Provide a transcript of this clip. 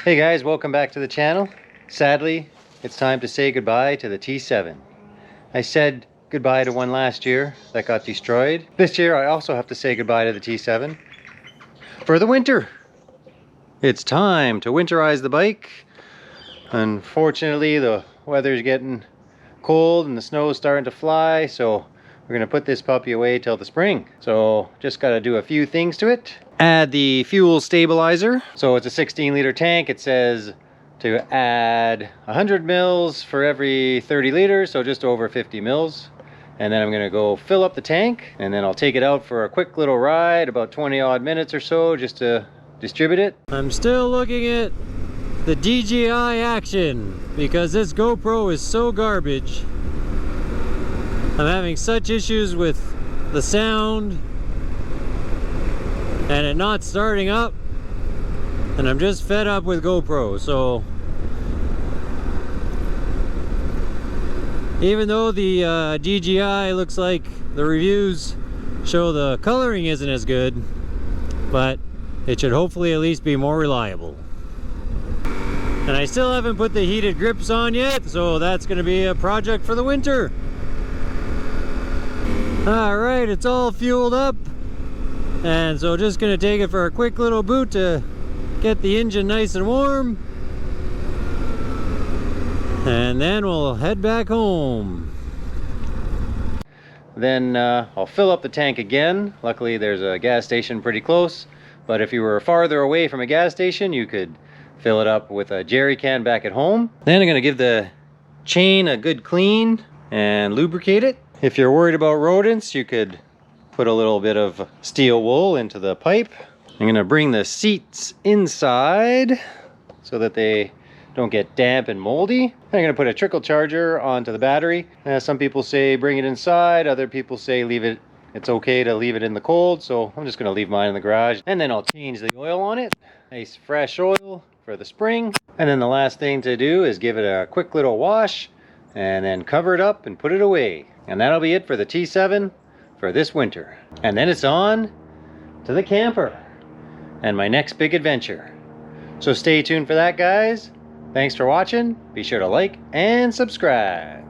Hey guys, welcome back to the channel. Sadly, it's time to say goodbye to the T7. I said goodbye to one last year that got destroyed. This year I also have to say goodbye to the T7 for the winter. It's time to winterize the bike. Unfortunately, the weather's getting cold and the snow is starting to fly, so we're gonna put this puppy away till the spring. So just gotta do a few things to it. Add the fuel stabilizer. So it's a 16-liter tank. It says to add 100 mils for every 30 liters, so just over 50 mils. And then I'm gonna go fill up the tank, and then I'll take it out for a quick little ride, about 20 odd minutes or so, just to distribute it. I'm still looking at the DJI action because this GoPro is so garbage. I'm having such issues with the sound and it not starting up, and I'm just fed up with GoPro. So even though the DJI looks like the reviews show the coloring isn't as good, but it should hopefully at least be more reliable. And I still haven't put the heated grips on yet, so that's going to be a project for the winter. Alright, it's all fueled up, and so just going to take it for a quick little boot to get the engine nice and warm, and then we'll head back home. Then I'll fill up the tank again. Luckily there's a gas station pretty close, but if you were farther away from a gas station you could fill it up with a jerry can back at home. Then I'm going to give the chain a good clean and lubricate it. If you're worried about rodents, you could put a little bit of steel wool into the pipe. I'm going to bring the seats inside so that they don't get damp and moldy. I'm going to put a trickle charger onto the battery. Some people say bring it inside, other people say leave it. It's okay to leave it in the cold, so I'm just going to leave mine in the garage. And then I'll change the oil on it. Nice fresh oil for the spring. And then the last thing to do is give it a quick little wash and then cover it up and put it away. And that'll be it for the T7 for this winter. And then it's on to the camper and my next big adventure. So stay tuned for that, guys. Thanks for watching. Be sure to like and subscribe.